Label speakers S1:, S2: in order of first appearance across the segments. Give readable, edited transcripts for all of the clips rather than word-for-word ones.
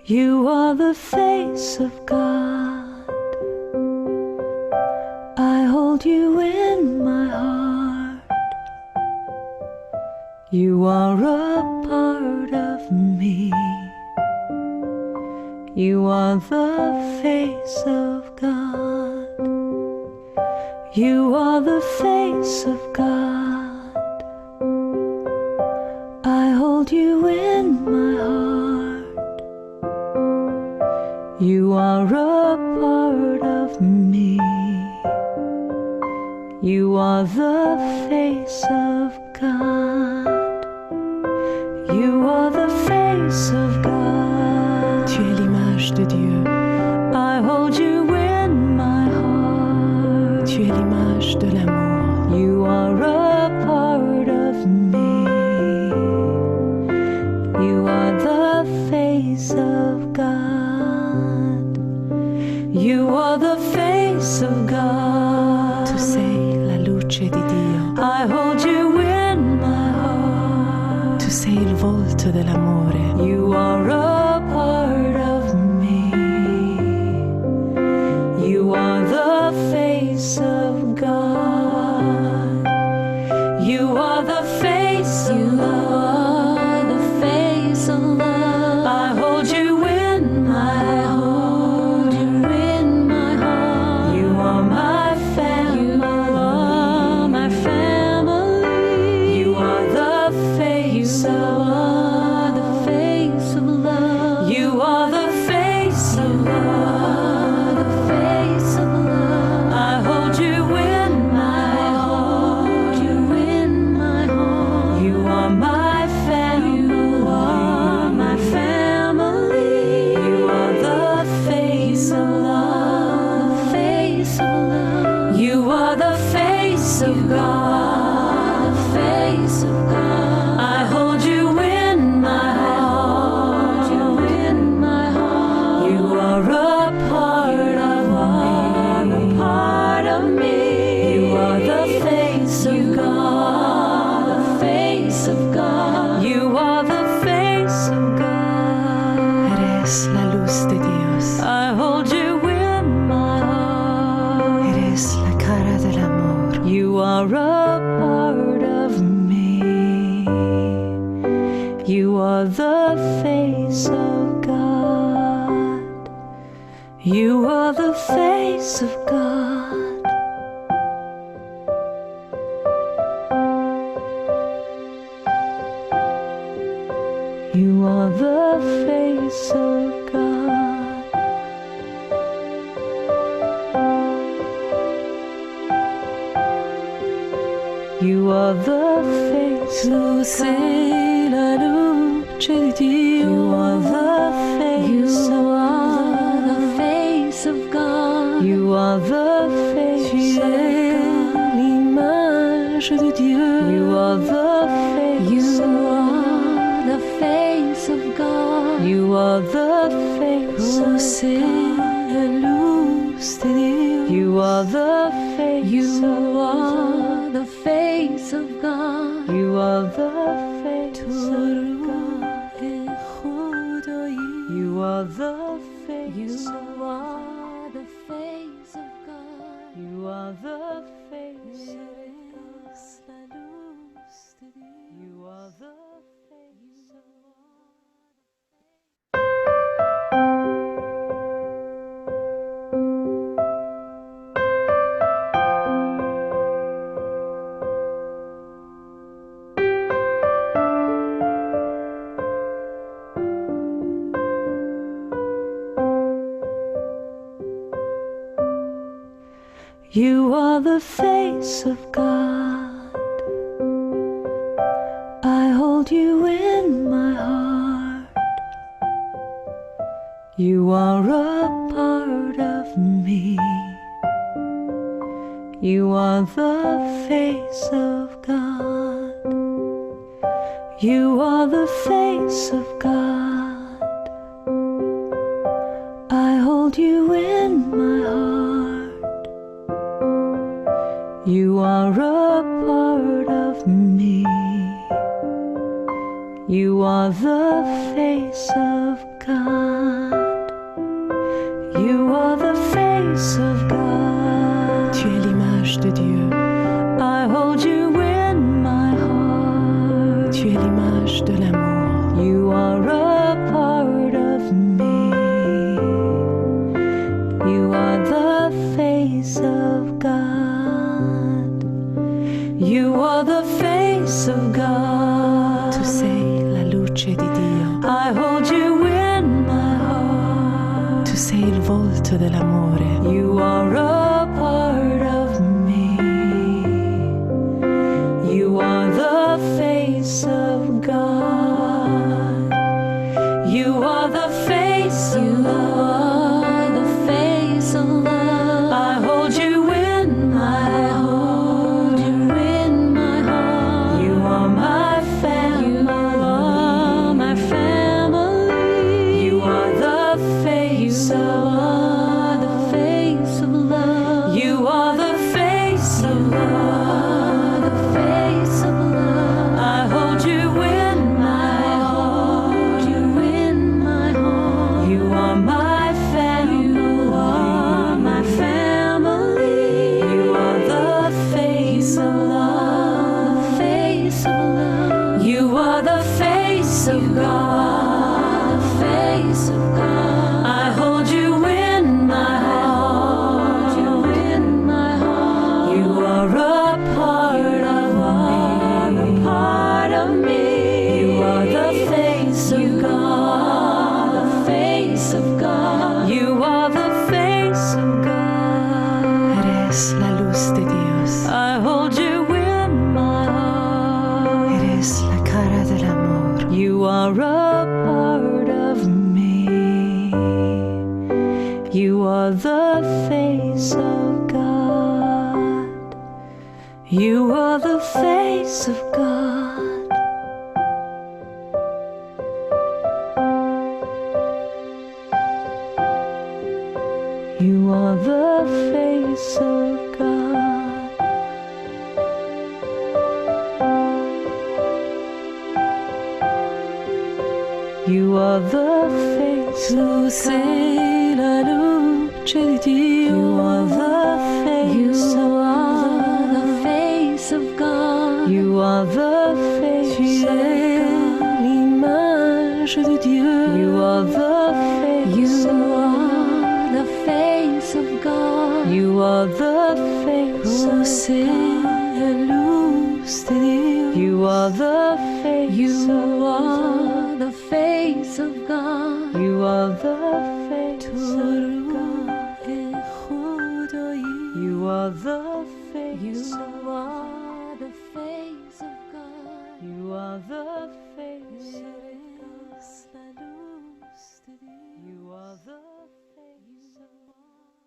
S1: You are the face of God. I hold you in my heart. You are a part of me. You are the face of God. You are the face of God. I hold you in my heart. You are a part of me. You are the face of God. You are the face of God.
S2: Tu es l'image de Dieu.
S1: I hold you in my heart.
S2: Tu es l'image de l'amour.
S1: You are a part of me. You are the face of God. You are the face of God.
S2: Tu sei la luce di Dio.
S1: I hold you in my heart.
S2: Tu sei il volto dell'amore.
S1: You are a part of me. You are the face of God. You are the face of love. The face of love. I hold you in my heart. You in my heart. You are my family. You are my family. You are the face of love. The face of love. You are the face of love. The face of love. I hold you in my heart. You in my heart. You are my family. You are my family. You are the face of love. The face of love. You are the face of God. The face of God. I hold you in my heart. You in my heart. You are a part of me. A part of me. You are the face of God. The face of God. You are the face of God.
S2: Eres la luz de Dios.
S1: I hold you in my heart.
S2: Eres la cara del amor.
S1: You are a part of me. You are the face of God. You are the face of God. You are the face of God. You are the face
S2: Tu sei la luce di Dio.
S1: You are the face
S2: You
S1: of
S2: are
S1: God.
S2: the face of God.
S1: You are the face
S2: Tu
S1: of
S2: es
S1: God.
S2: l'image de Dieu.
S1: You are the face
S2: You
S1: of
S2: are the face of God.
S1: You are the face
S2: Tu
S1: of
S2: sei
S1: God.
S2: la luz de Dios.
S1: You are the face
S2: You
S1: of
S2: are the face of God.
S1: God. You are the face
S2: Tu
S1: of God.
S2: ruh e خدایی.
S1: You are the face
S2: You
S1: of
S2: are the face of God.
S1: You are the face of
S2: Eres la luz de Dios.
S1: You are the face of You are the face of God. I hold you in my heart. You are a part of me. You are the face of God. You are the face of God. I hold you in my heart. You are a part of me. You are the face face of God. You are the face of God.
S2: Tu es l'image de Dieu.
S1: I hold you in my heart.
S2: Tu es l'image de l'amour.
S1: You are a part of me. You are the face of God. You are the face of God.
S2: Tu sei la luce di Dio.
S1: I hold you in my heart.
S2: Tu sei il volto dell'amore.
S1: You are a part of me. You are the face of God. You are the face of love. The face of love. I hold you in my heart. You in my heart. You are my family. You are my family. You are the face of love. The face of love. You are the face of love. The face of love. I hold you in my heart. You in my heart. You are my family. You are my family. You are the face of love. The face of love. You are the face of God. The face of God. I hold you in my heart. You in my heart. You are a part of me. A part of me. You are the face of God. The face of God. You are the face of God.
S2: Eres la luz de Dios.
S1: I hold you in my heart.
S2: Eres la cara del amor.
S1: You are a part of me. You are the face of God. You are the face of God. You are the face of God. You are the face
S2: Tu
S1: of
S2: sei la luce di Dio.
S1: You are the face
S2: You
S1: of
S2: are
S1: the face of God. You are the face
S2: Tu
S1: of
S2: es
S1: God.
S2: l'image de Dieu.
S1: You are the face
S2: You
S1: of
S2: are
S1: the face of God. You are the face
S2: Tu
S1: of
S2: sei
S1: God.
S2: la luz de Dios.
S1: You are the face
S2: You
S1: of
S2: are
S1: the face of God. You are the face of God. You are the face of God. The face of God. You are the face of God. You are the face of God.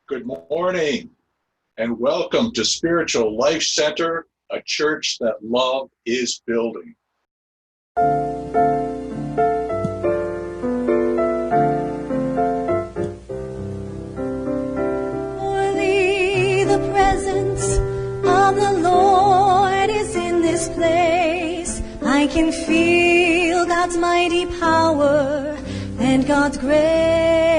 S3: Good morning and welcome to Spiritual Life Center, a church that love is building.
S1: Surely the presence of the Lord is in this place. I can feel God's mighty power and God's grace.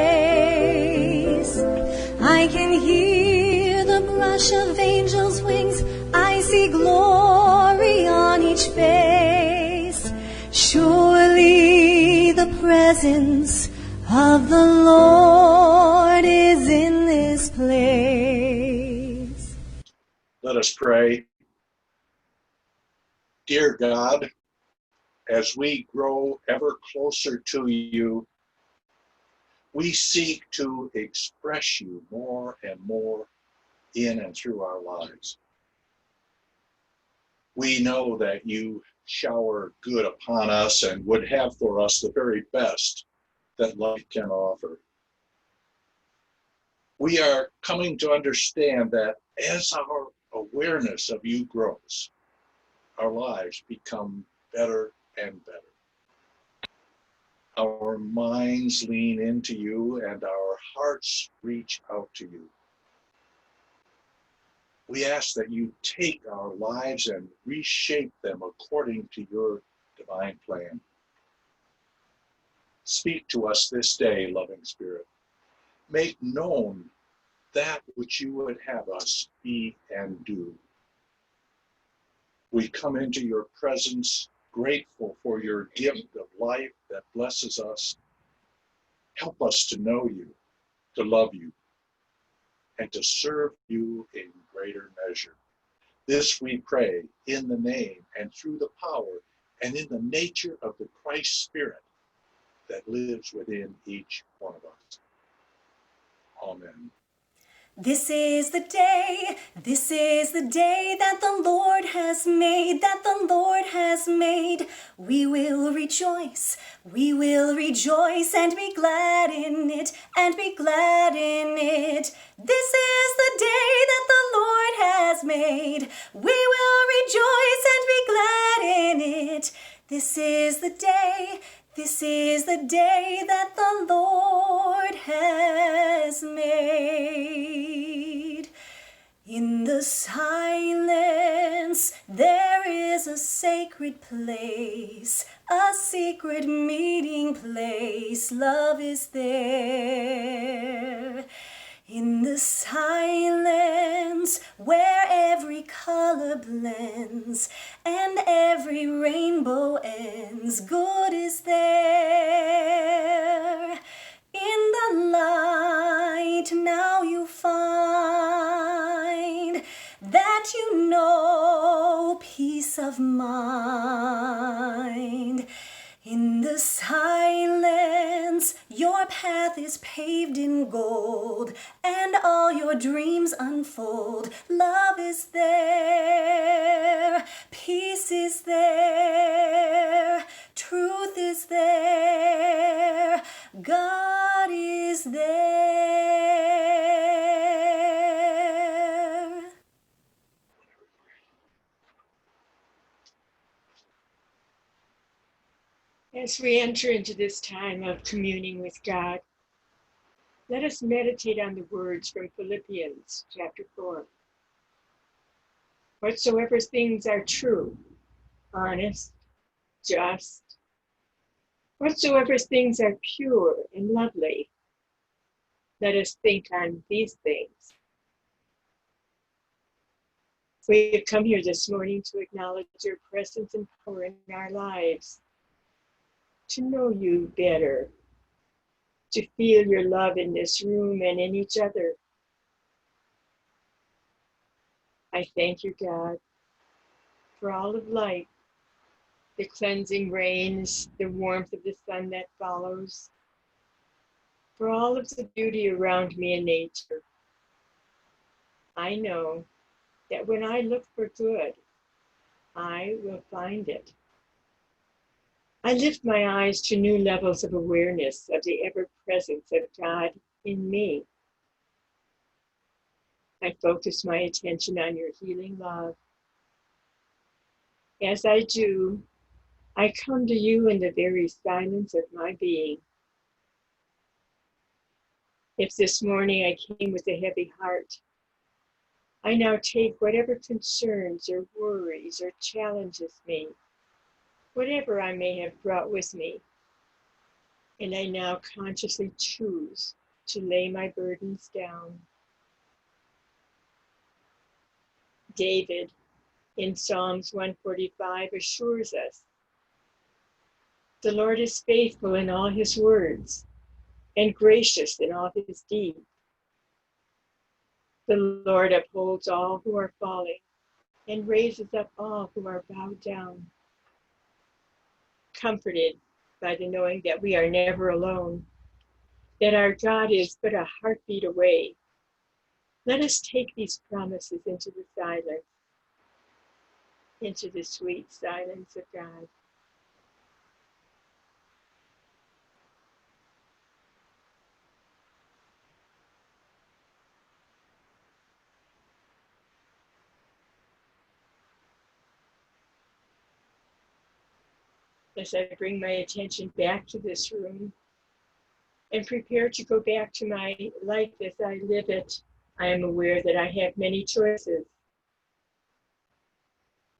S1: I can hear the brush of angels' wings. I see glory on each face. Surely the presence of the Lord is in this place.
S3: Let us pray. Dear God, as we grow ever closer to you, we seek to express you more and more in and through our lives. We know that you shower good upon us and would have for us the very best that life can offer. We are coming to understand that as our awareness of you grows, our lives become better and better. Our minds lean into you and our hearts reach out to you. We ask that you take our lives and reshape them according to your divine plan. Speak to us this day, loving Spirit. Make known that which you would have us be and do. We come into your presence grateful for your gift of life that blesses us. Help us to know you, to love you, and to serve you in greater measure. This we pray in the name and through the power and in the nature of the Christ Spirit that lives within each one of us. Amen.
S1: This is the day that the Lord has made, We will rejoice and be glad in it, This is the day that the Lord has made. We will rejoice and be glad in it. This is the day that the Lord has made. In the silence there is a sacred place, a secret meeting place. Love is there. In the silence where every color blends and every rainbow ends, good is there. In the light now you find that you know peace of mind. In the silence, your path is paved in gold, and all your dreams unfold. Love is there, peace is there, truth is there, God is there.
S4: As we enter into this time of communing with God, let us meditate on the words from Philippians chapter 4. Whatsoever things are true, honest, just, whatsoever things are pure and lovely, let us think on these things. We have come here this morning to acknowledge your presence and power in our lives, to know you better, to feel your love in this room and in each other. I thank you, God, for all of life, the cleansing rains, the warmth of the sun that follows, for all of the beauty around me in nature. I know that when I look for good, I will find it. I lift my eyes to new levels of awareness of the ever presence of God in me. I focus my attention on your healing love. As I do, I come to you in the very silence of my being. If this morning I came with a heavy heart, I now take whatever concerns or worries or challenges me, whatever I may have brought with me, and I now consciously choose to lay my burdens down. David in Psalms 145 assures us, the Lord is faithful in all his words and gracious in all his deeds. The Lord upholds all who are falling and raises up all who are bowed down. Comforted by the knowing that we are never alone, that our God is but a heartbeat away, let us take these promises into the silence, into the sweet silence of God. As I bring my attention back to this room and prepare to go back to my life as I live it, I am aware that I have many choices.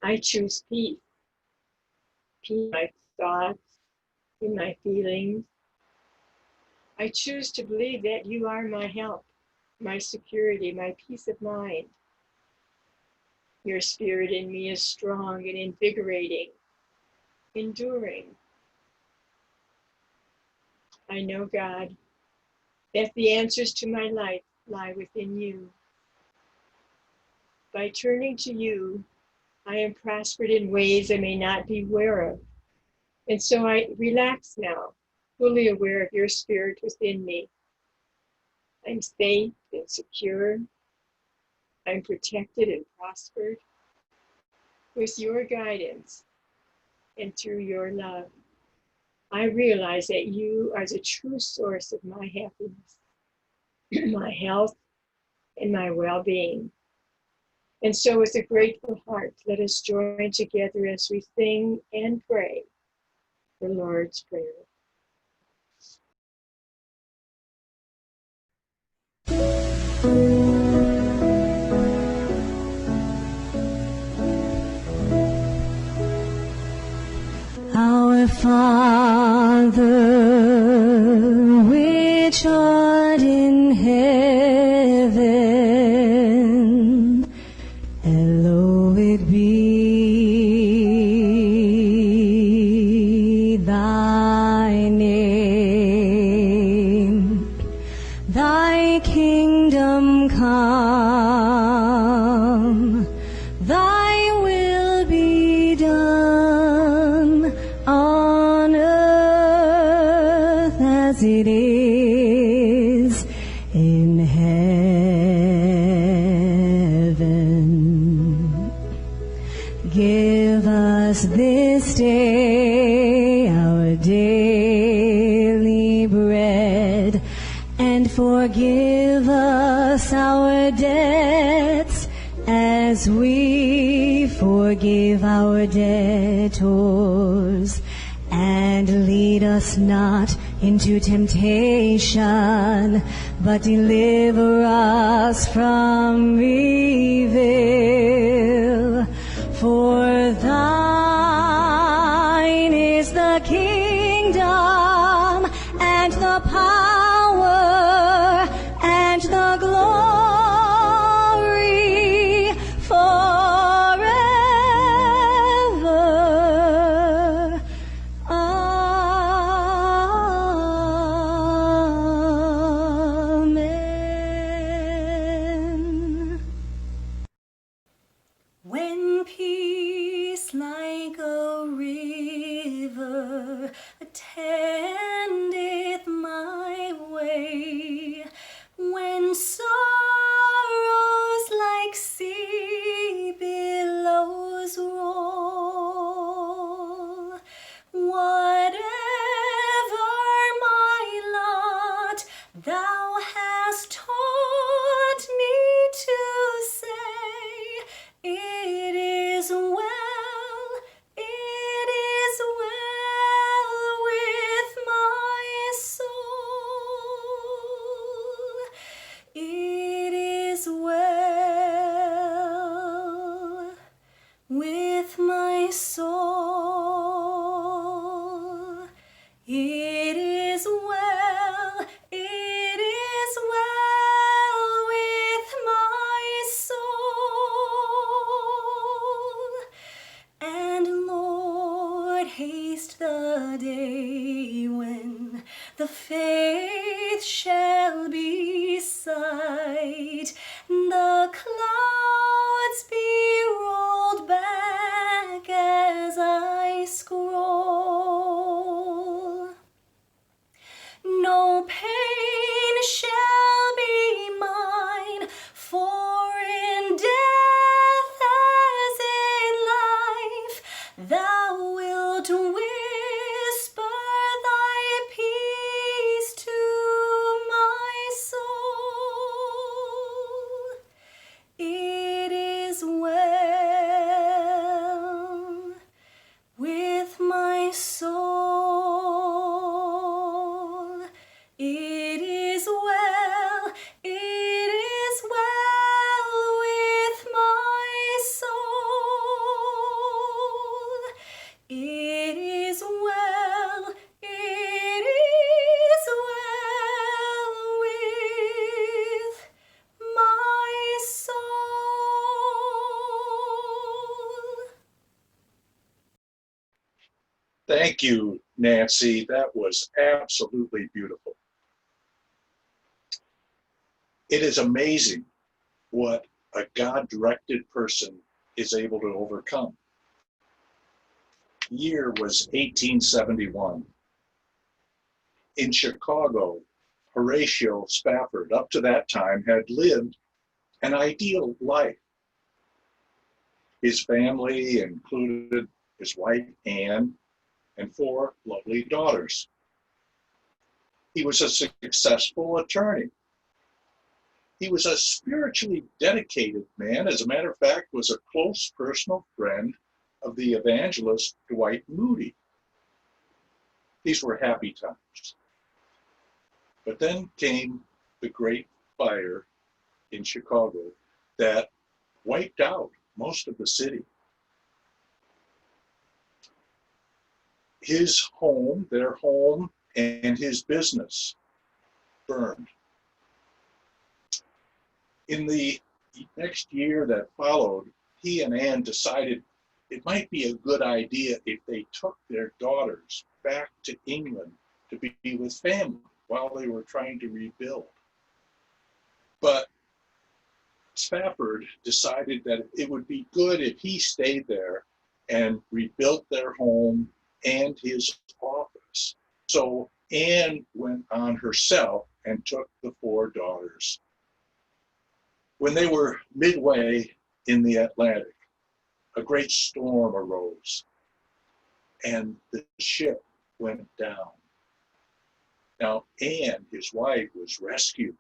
S4: I choose peace, peace in my thoughts, in my feelings. I choose to believe that you are my help, my security, my peace of mind. Your spirit in me is strong and invigorating, enduring. I know, God, that the answers to my life lie within you. By turning to you, I am prospered in ways I may not be aware of. And so I relax now, fully aware of your spirit within me. I'm safe and secure. I'm protected and prospered. With your guidance and through your love, I realize that you are the true source of my happiness, my health, and my well-being. And so with a grateful heart, let us join together as we sing and pray the Lord's Prayer.
S1: Our Father, which art in heaven, hallowed be thy name. Thy kingdom come, thy will be done on earth as it is in heaven. Give us this day our daily bread, and forgive us our debts as we forgive our debtors. And lead us not into temptation, but deliver us from evil. For thine is the kingdom and the power and the glory forever. Amen. When peace like a river attendeth my the faith shall be sight, the clouds be rolled back as I scroll. No pain shall be mine, for in death as in life, thou wilt whisper thy peace to my soul. It is well with my soul. It is well, it is well with my soul. It is well, it is well with my soul.
S3: Thank you, Nancy. That was absolutely beautiful. It is amazing what a God-directed person is able to overcome. The year was 1871. In Chicago, Horatio Spafford, up to that time, had lived an ideal life. His family included his wife, Anne, and 4 lovely daughters. He was a successful attorney. He was a spiritually dedicated man. As a matter of fact, was a close personal friend of the evangelist Dwight Moody. These were happy times. But then came the Great Fire in Chicago that wiped out most of the city. His home, their home, and his business burned. In the next year that followed, he and Anne decided it might be a good idea if they took their daughters back to England to be with family while they were trying to rebuild. But Spafford decided that it would be good if he stayed there and rebuilt their home and his office. So Anne went on herself and took the 4 daughters. When they were midway in the Atlantic, a great storm arose and the ship went down. Now, Anne, his wife, was rescued,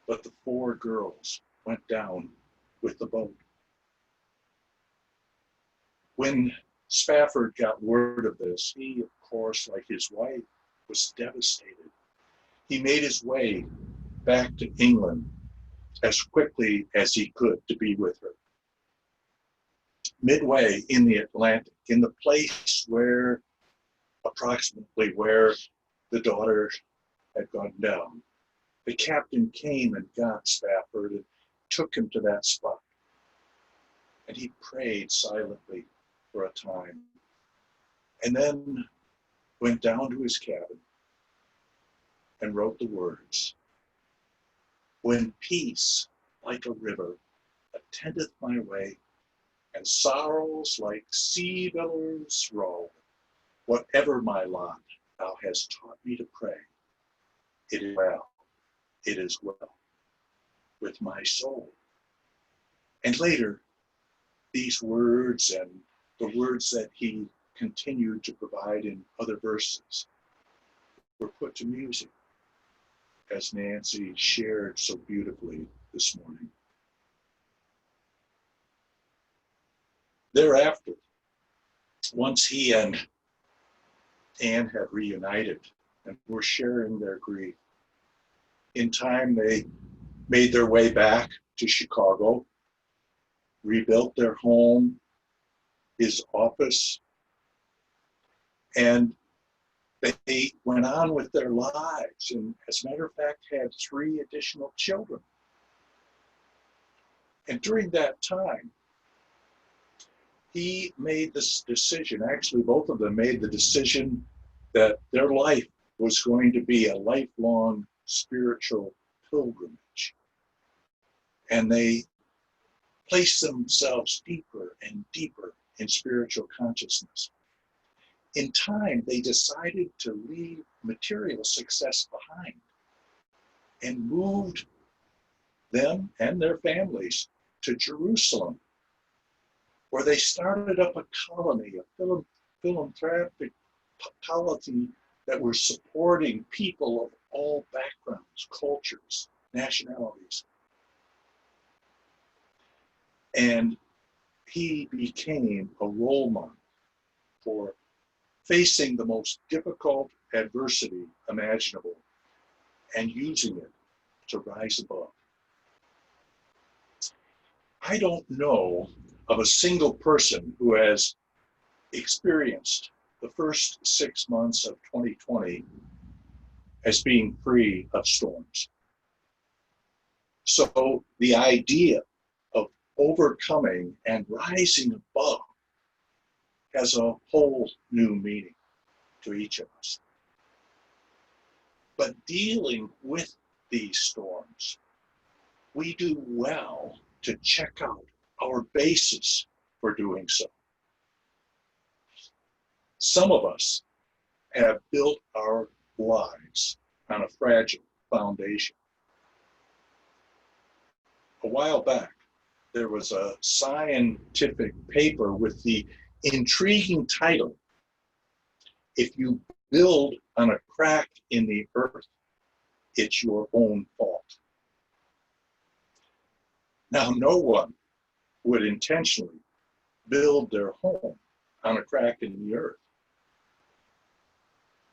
S3: but the 4 girls went down with the boat. When Spafford got word of this, he, of course, like his wife, was devastated. He made his way back to England as quickly as he could to be with her. Midway in the Atlantic, in the place where, approximately where the daughter had gone down, the captain came and got Spafford and took him to that spot. And he prayed silently for a time, and then went down to his cabin and wrote the words, "When peace like a river attendeth my way, and sorrows like sea billows roll, whatever my lot, thou hast taught me to pray. It is well, it is well with my soul." And later, these words and the words that he continued to provide in other verses were put to music, as Nancy shared so beautifully this morning. Thereafter, once he and Anne had reunited and were sharing their grief, in time they made their way back to Chicago, rebuilt their home, his office, and they went on with their lives, and as a matter of fact, had 3 additional children. And during that time, he made this decision, actually both of them made the decision that their life was going to be a lifelong spiritual pilgrimage. And they placed themselves deeper and deeper in spiritual consciousness. In time, they decided to leave material success behind and moved them and their families to Jerusalem, where they started up a colony, a philanthropic polity that were supporting people of all backgrounds, cultures, nationalities. And he became a role model for facing the most difficult adversity imaginable and using it to rise above. I don't know of a single person who has experienced the first 6 months of 2020 as being free of storms. So the idea of overcoming and rising above has a whole new meaning to each of us. But dealing with these storms, we do well to check out our basis for doing so. Some of us have built our lives on a fragile foundation. A while back, there was a scientific paper with the intriguing title, "If you build on a crack in the earth, it's your own fault." Now, no one would intentionally build their home on a crack in the earth.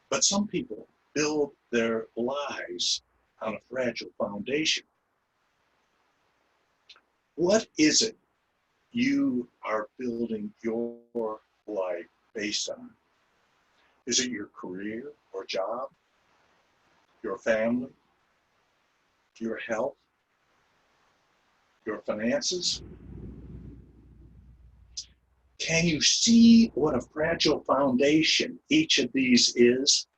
S3: But some people build their lives on a fragile foundation. What is it you are building your life based on? Is it your career or job, your family, your health, your finances? Can you see what a fragile foundation each of these is?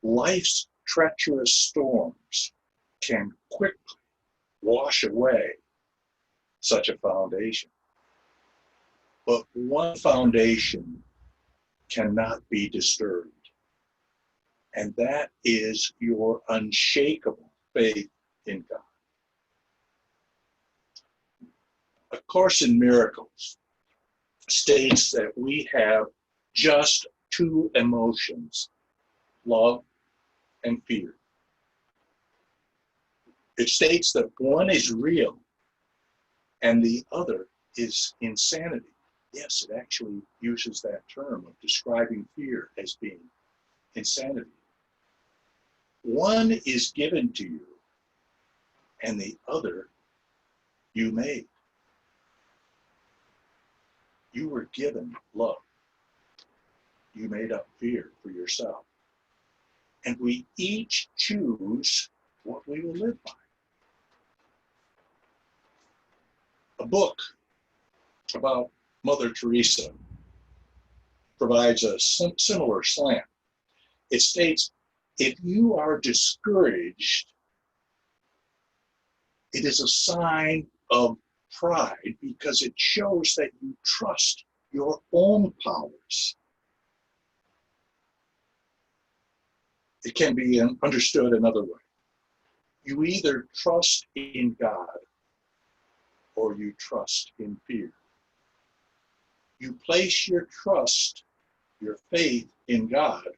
S3: Life's treacherous storms can quickly wash away such a foundation. But one foundation cannot be disturbed, and that is your unshakable faith in God. A Course in Miracles states that we have just two emotions, love and fear. It states that one is real and the other is insanity. Yes, it actually uses that term of describing fear as being insanity. One is given to you and the other you made. You were given love. You made up fear for yourself. And we each choose what we will live by. A book about Mother Teresa provides a similar slant. It states, if you are discouraged, it is a sign of pride because it shows that you trust your own powers. It can be understood another way. You either trust in God or you trust in fear. You place your trust, your faith in God,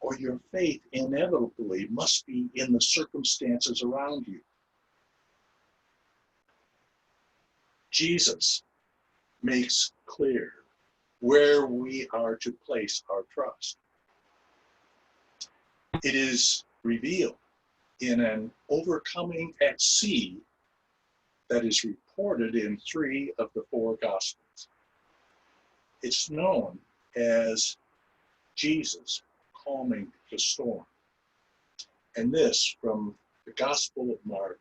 S3: or your faith inevitably must be in the circumstances around you. Jesus makes clear where we are to place our trust. It is revealed in an overcoming at sea that is reported in 3 of the 4 Gospels. It's known as Jesus calming the storm. And this from the Gospel of Mark,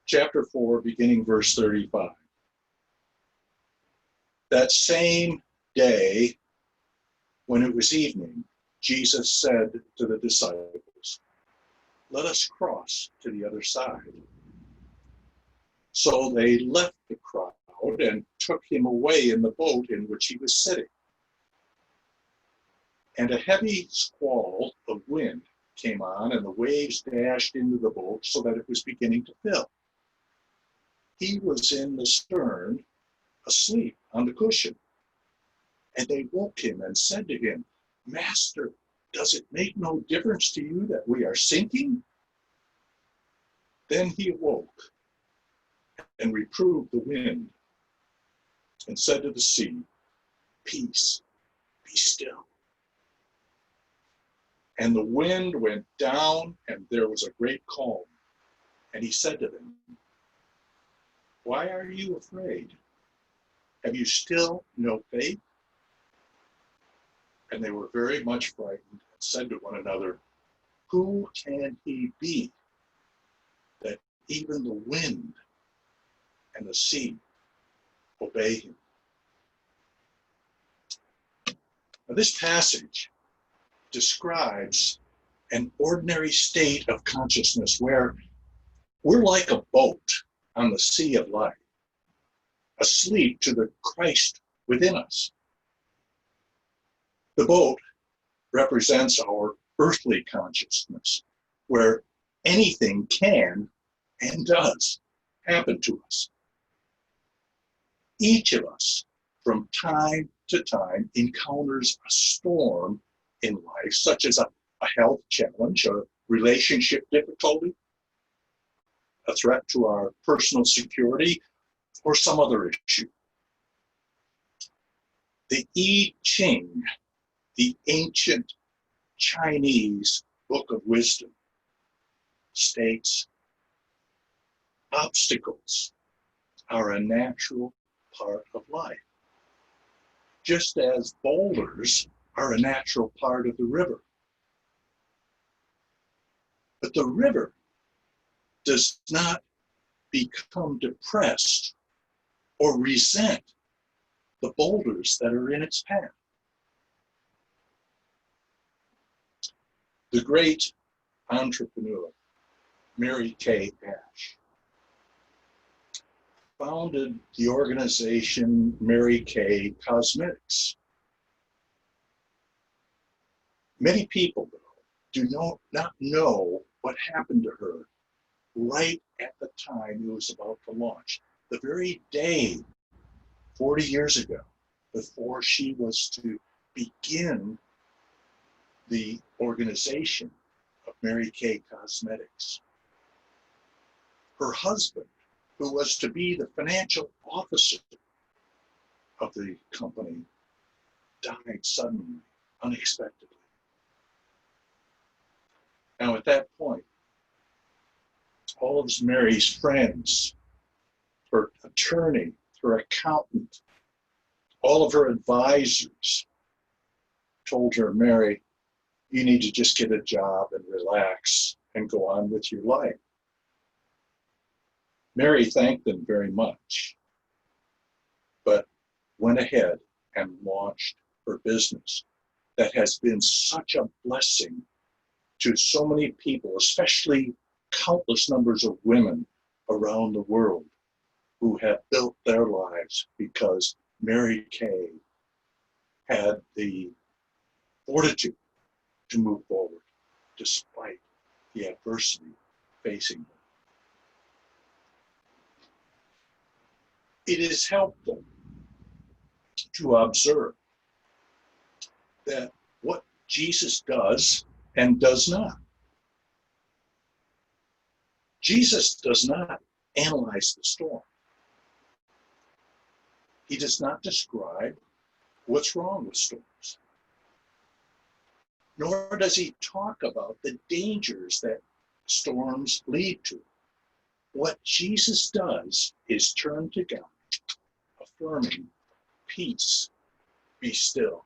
S3: chapter 4, beginning verse 35. That same day, When it was evening, Jesus said to the disciples, "Let us cross to the other side." So they left the crowd and took him away in the boat in which he was sitting. And a heavy squall of wind came on, and the waves dashed into the boat so that it was beginning to fill. He was in the stern, asleep on the cushion. And they woke him and said to him, "Master, does it make no difference to you that we are sinking?" Then he awoke and reproved the wind and said to the sea, "Peace, be still." And the wind went down, and there was a great calm. And he said to them, "Why are you afraid? Have you still no faith?" And they were very much frightened and said to one another, "Who can he be that even the wind and the sea obey him?" Now, this passage describes an ordinary state of consciousness where we're like a boat on the sea of life, asleep to the Christ within us. The boat represents our earthly consciousness, where anything can and does happen to us. Each of us, from time to time, encounters a storm in life, such as a health challenge, a relationship difficulty, a threat to our personal security, or some other issue. The I Ching, the ancient Chinese book of wisdom, states obstacles are a natural part of life, just as boulders are a natural part of the river. But the river does not become depressed or resent the boulders that are in its path. The great entrepreneur, Mary Kay Ash, founded the organization Mary Kay Cosmetics. Many people, though, do not know what happened to her right at the time it was about to launch. The very day, 40 years ago, before she was to begin the organization of Mary Kay Cosmetics, her husband, who was to be the financial officer of the company, died suddenly, unexpectedly. Now, at that point, all of Mary's friends, her attorney, her accountant, all of her advisors told her, "Mary, you need to just get a job and relax and go on with your life." Mary thanked them very much, but went ahead and launched her business that has been such a blessing to so many people, especially countless numbers of women around the world who have built their lives because Mary Kay had the fortitude to move forward despite the adversity facing them. It is helpful to observe that what Jesus does and does not. Jesus does not analyze the storm. He does not describe what's wrong with storms. Nor does he talk about the dangers that storms lead to. What Jesus does is turn to God, affirming, "Peace, be still."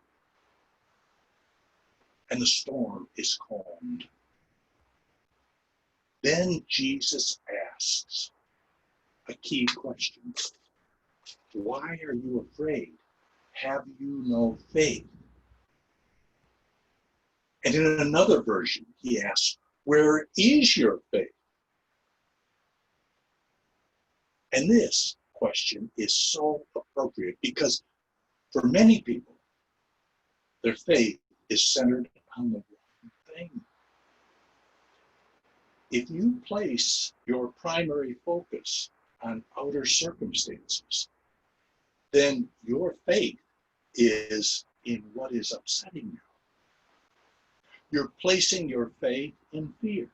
S3: And the storm is calmed. Then Jesus asks a key question. "Why are you afraid? Have you no faith?" And in another version, he asks, where is your faith? And this question is so appropriate because for many people, their faith is centered on the wrong thing. If you place your primary focus on outer circumstances, then your faith is in what is upsetting you. You're placing your faith in fear.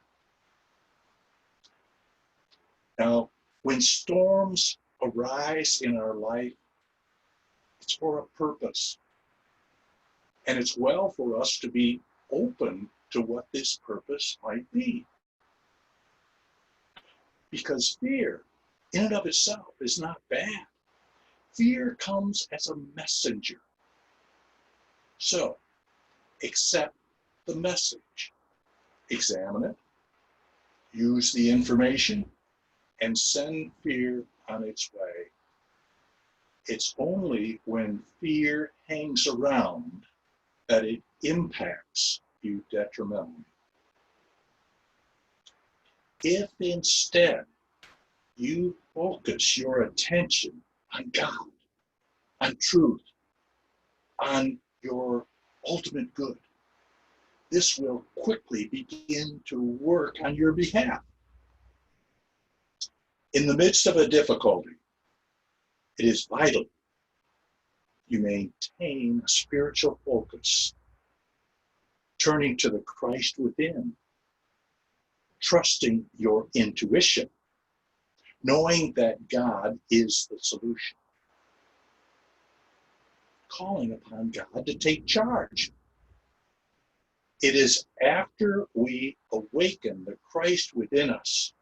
S3: Now, when storms arise in our life, it's for a purpose. And it's well for us to be open to what this purpose might be. Because fear, in and of itself, is not bad. Fear comes as a messenger. So, accept the message, examine it, use the information, and send fear on its way. It's only when fear hangs around that it impacts you detrimentally. If instead you focus your attention on God, on truth, on your ultimate good, this will quickly begin to work on your behalf. In the midst of a difficulty, it is vital you maintain a spiritual focus, turning to the Christ within, trusting your intuition, knowing that God is the solution, calling upon God to take charge. It is after we awaken the Christ within us,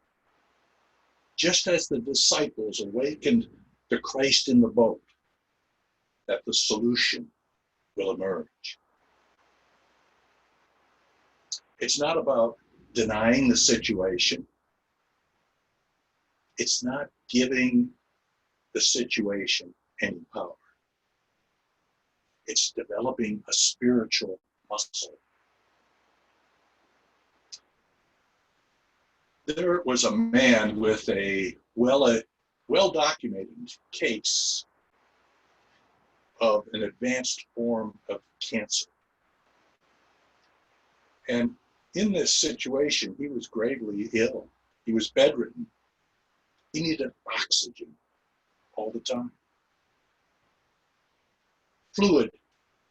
S3: just as the disciples awakened the Christ in the boat, that the solution will emerge. It's not about denying the situation. It's not giving the situation any power. It's developing a spiritual muscle. There was a man with a well-documented case of an advanced form of cancer. And in this situation, he was gravely ill. He was bedridden. He needed oxygen all the time. Fluid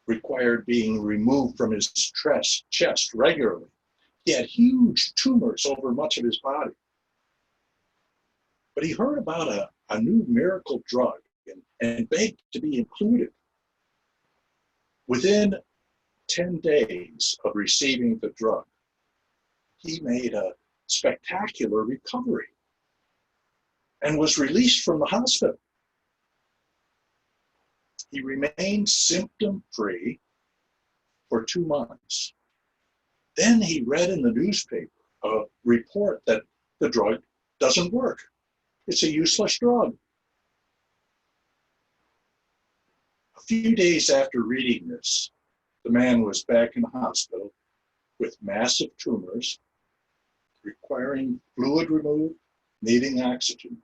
S3: required being removed from his chest regularly. He had huge tumors over much of his body. But he heard about a new miracle drug and begged to be included. Within 10 days of receiving the drug, he made a spectacular recovery and was released from the hospital. He remained symptom-free for 2 months. Then he read in the newspaper a report that the drug doesn't work. It's a useless drug. A few days after reading this, the man was back in the hospital with massive tumors, requiring fluid removed, needing oxygen.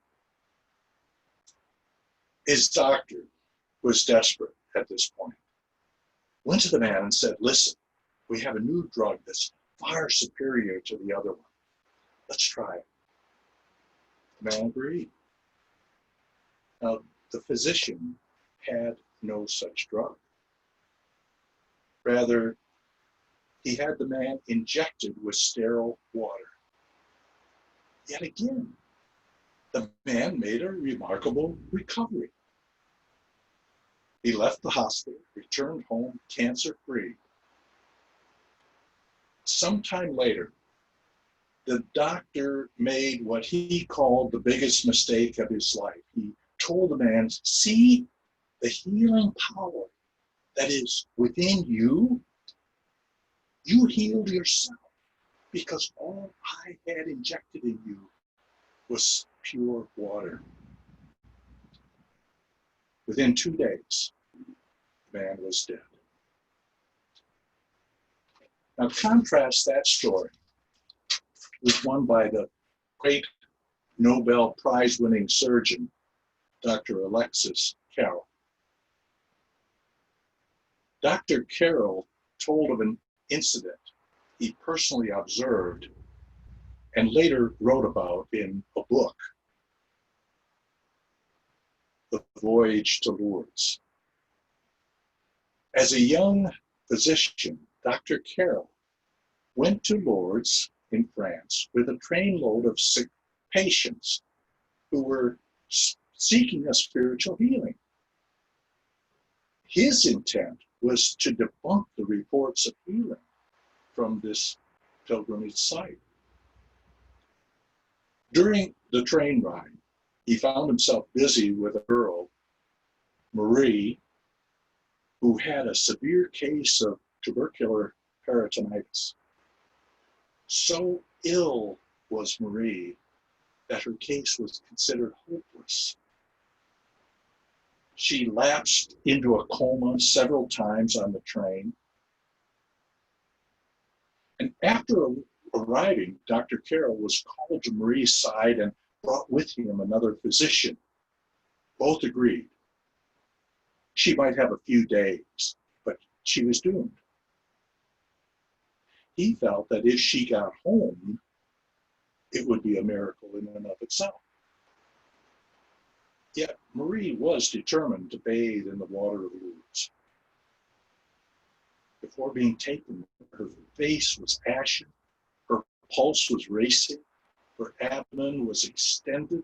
S3: His doctor was desperate at this point. Went to the man and said, listen, we have a new drug that's far superior to the other one. Let's try it. The man agreed. Now, the physician had no such drug. Rather, he had the man injected with sterile water. Yet again, the man made a remarkable recovery. He left the hospital, returned home cancer-free. Sometime later, the doctor made what he called the biggest mistake of his life. He told the man, see the healing power that is within you? You healed yourself because all I had injected in you was pure water. Within 2 days, the man was dead. Now contrast that story with one by the great Nobel Prize-winning surgeon, Dr. Alexis Carrel. Dr. Carrel told of an incident he personally observed and later wrote about in a book, The Voyage to Lourdes. As a young physician, Dr. Carrel went to Lourdes in France with a trainload of sick patients who were seeking a spiritual healing. His intent was to debunk the reports of healing from this pilgrimage site. During the train ride, he found himself busy with a girl, Marie, who had a severe case of tubercular peritonitis. So ill was Marie that her case was considered hopeless. She lapsed into a coma several times on the train. And after arriving, Dr. Carrel was called to Marie's side and brought with him another physician. Both agreed she might have a few days, but she was doomed. He felt that if she got home, it would be a miracle in and of itself. Yet Marie was determined to bathe in the water of Lourdes. Before being taken, her face was ashen, her pulse was racing, her abdomen was extended.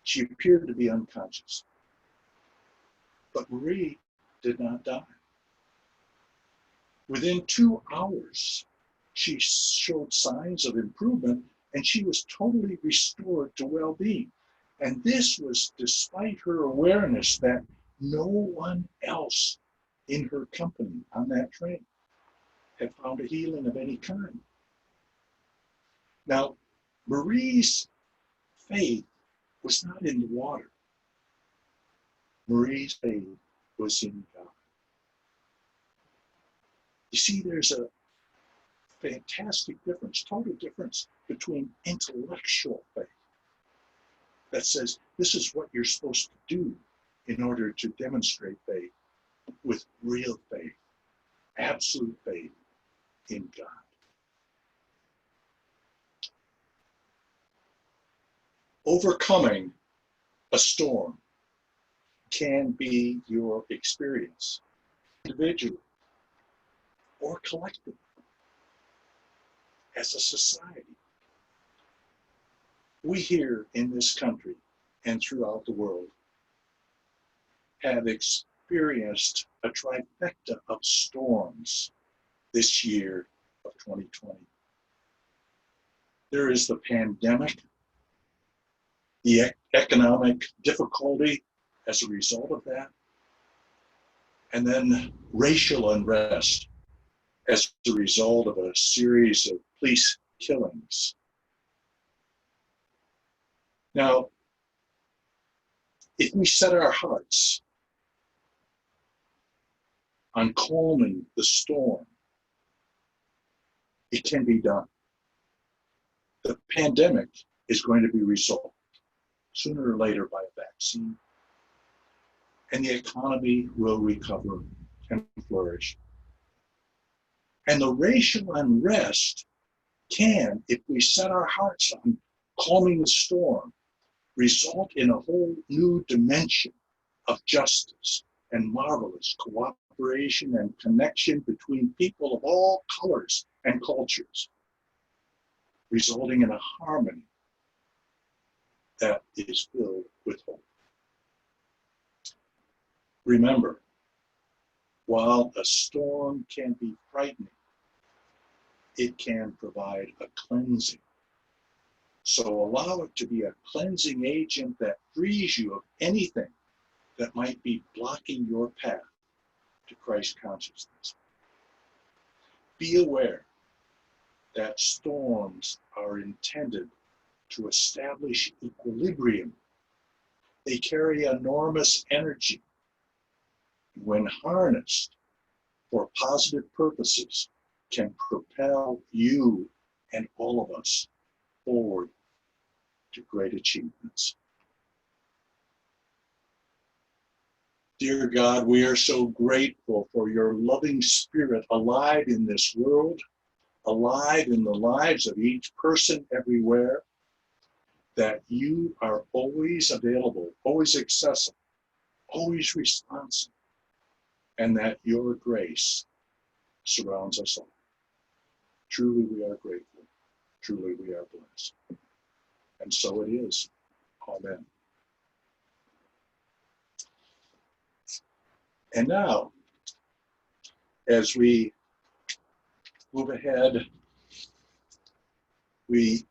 S3: She appeared to be unconscious. But Marie did not die. Within 2 hours, she showed signs of improvement and she was totally restored to well-being. And this was despite her awareness that no one else in her company on that train had found a healing of any kind. Now, Marie's faith was not in the water. Marie's faith was in God. You see, there's a fantastic difference, total difference between intellectual faith that says this is what you're supposed to do in order to demonstrate faith, with real faith, absolute faith in God. Overcoming a storm can be your experience, individually or collectively, as a society. We here in this country and throughout the world have experienced a trifecta of storms this year of 2020. There is the pandemic, the economic difficulty as a result of that, and then racial unrest as a result of a series of police killings. Now, if we set our hearts on calming the storm, it can be done. The pandemic is going to be resolved sooner or later by a vaccine, and the economy will recover and flourish. And the racial unrest can, if we set our hearts on calming the storm, result in a whole new dimension of justice and marvelous cooperation and connection between people of all colors and cultures, resulting in a harmony that is filled with hope. Remember, while a storm can be frightening, it can provide a cleansing. So allow it to be a cleansing agent that frees you of anything that might be blocking your path to Christ consciousness. Be aware that storms are intended to establish equilibrium. They carry enormous energy. When harnessed, for positive purposes can propel you and all of us forward to great achievements. Dear God, we are so grateful for your loving spirit alive in this world, alive in the lives of each person everywhere, that you are always available, always accessible, always responsive, and that your grace surrounds us all. Truly we are grateful. Truly we are blessed. And so it is. Amen. And now, as we move ahead, we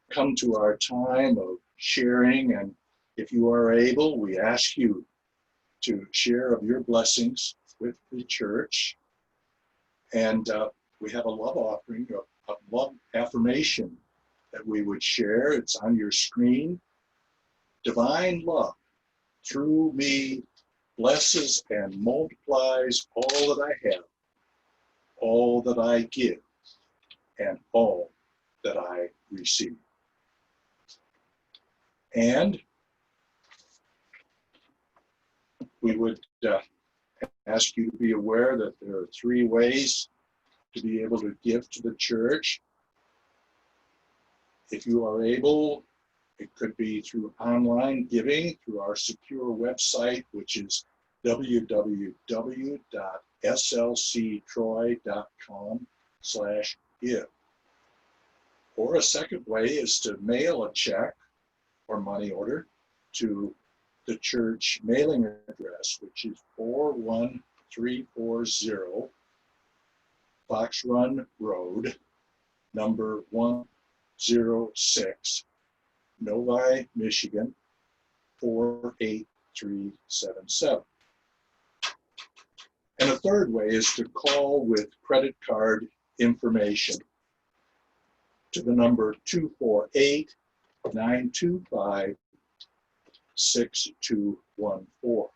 S3: come to our time of sharing, and if you are able, we ask you to share of your blessings with the church. And we have a love offering, a love affirmation that we would share. It's on your screen. Divine love through me blesses and multiplies all that I have, all that I give, and all that I receive. And we would ask you to be aware that there are 3 ways to be able to give to the church. If you are able, it could be through online giving through our secure website, which is www.slctroy.com/give. Or a second way is to mail a check or money order to the church mailing address, which is 41340 Fox Run Road, number 106, Novi, Michigan, 48377. And a third way is to call with credit card information to the number 248-925-6214.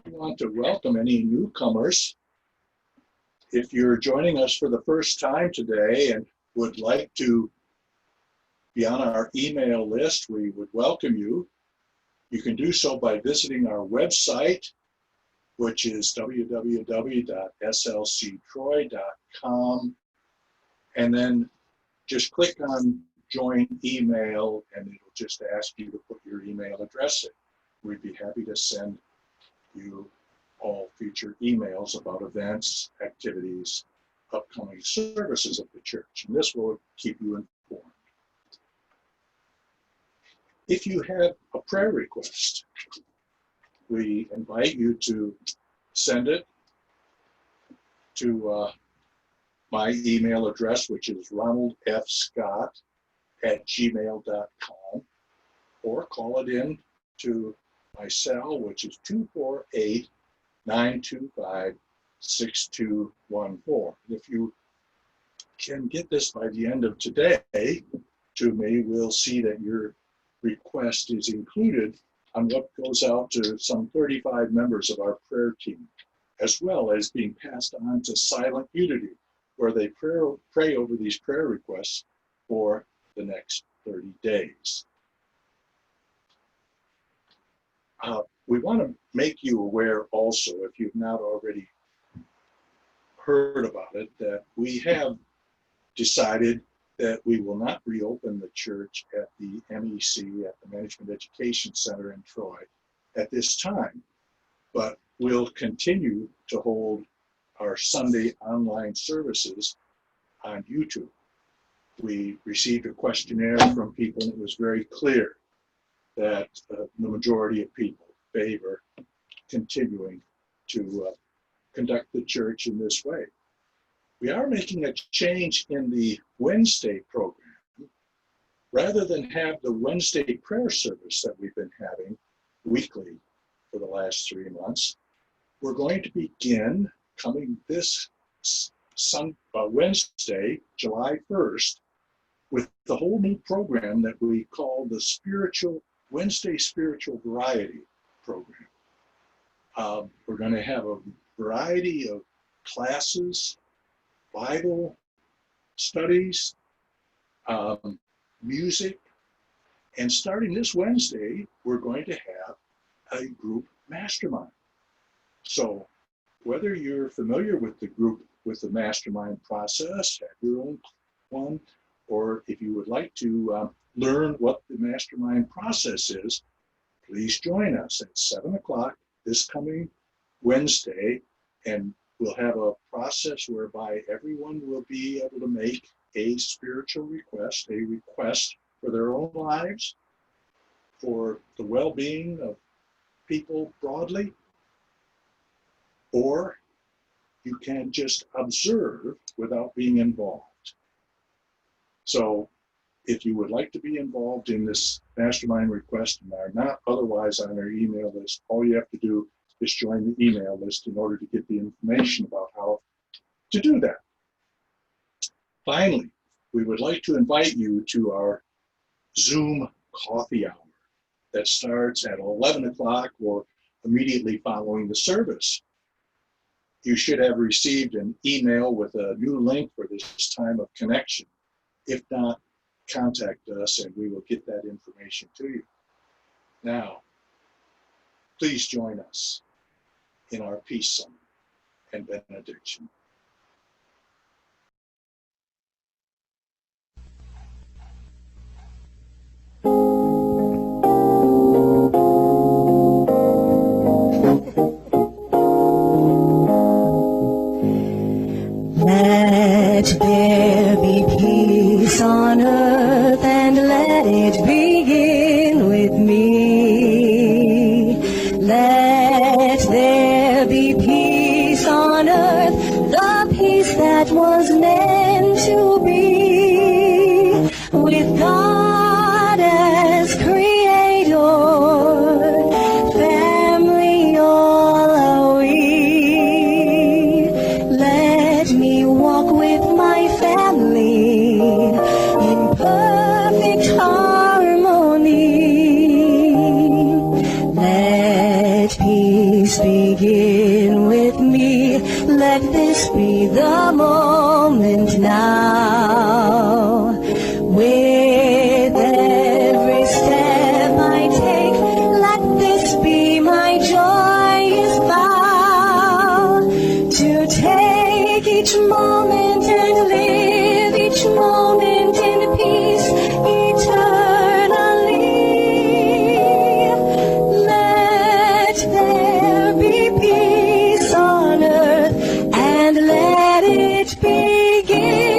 S3: We want to welcome any newcomers. If you're joining us for the first time today and would like to be on our email list, we would welcome you. You can do so by visiting our website, which is www.slctroy.com, and then just click on join email, and it'll just ask you to put your email address in. We'd be happy to send you all future emails about events, activities, upcoming services of the church, and this will keep you informed. If you have a prayer request, we invite you to send it to my email address, which is ronaldfscott@gmail.com, or call it in to my cell, which is 248-925-6214. If you can get this by the end of today to me, we'll see that your request is included on what goes out to some 35 members of our prayer team, as well as being passed on to Silent Unity, where they pray over these prayer requests for the next 30 days. We want to make you aware also, if you've not already heard about it, that we have decided that we will not reopen the church at the MEC, at the Management Education Center in Troy at this time, but we'll continue to hold our Sunday online services on YouTube. We received a questionnaire from people, and it was very clear that the majority of people favor continuing to conduct the church in this way. We are making a change in the Wednesday program. Rather than have the Wednesday prayer service that we've been having weekly for the last 3 months, we're going to begin coming this Wednesday, July 1st, with the whole new program that we call the Wednesday Spiritual Variety Program. We're going to have a variety of classes, Bible studies, music, and starting this Wednesday, we're going to have a group mastermind. So whether you're familiar with the mastermind process, have your own one, or if you would like to learn what the mastermind process is, please join us at 7 o'clock this coming Wednesday, and we'll have a process whereby everyone will be able to make a spiritual request, a request for their own lives, for the well-being of people broadly, or you can just observe without being involved. So if you would like to be involved in this mastermind request and are not otherwise on our email list, all you have to do is join the email list in order to get the information about how to do that. Finally, we would like to invite you to our Zoom coffee hour that starts at 11 o'clock or immediately following the service. You should have received an email with a new link for this time of connection. If not, contact us and we will get that information to you. Now, please join us in our peace summit and benediction.
S1: Let there be peace on earth, and let it begin with me. Let there be peace on earth, the peace that was meant to be, with God as creator, family all are we. Let me walk with my family in perfect harmony. Let peace begin with me. Let this be the moment now. With every step I take, let this be my joyous vow, to take each moment and live each moment in peace eternally. Let there be peace on earth, and let it begin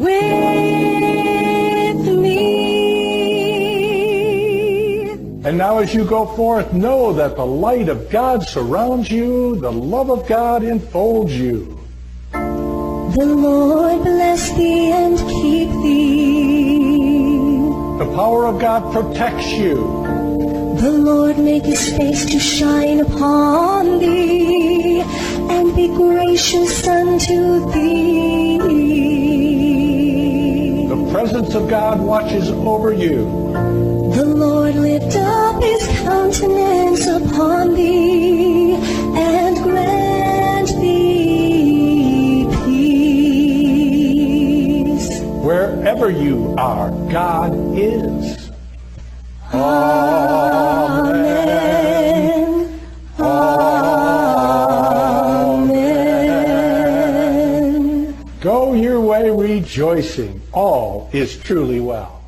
S1: with me.
S5: And now as you go forth, know that the light of God surrounds you, the love of God enfolds you.
S1: The Lord bless thee and keep thee.
S5: The power of God protects you.
S1: The Lord make his face to shine upon thee, and be gracious unto thee.
S5: The presence of God watches over you.
S1: The Lord lift up his countenance upon thee, and grant thee peace.
S5: Wherever you are, God is.
S1: Amen. Amen.
S5: Go your way rejoicing. All is truly well.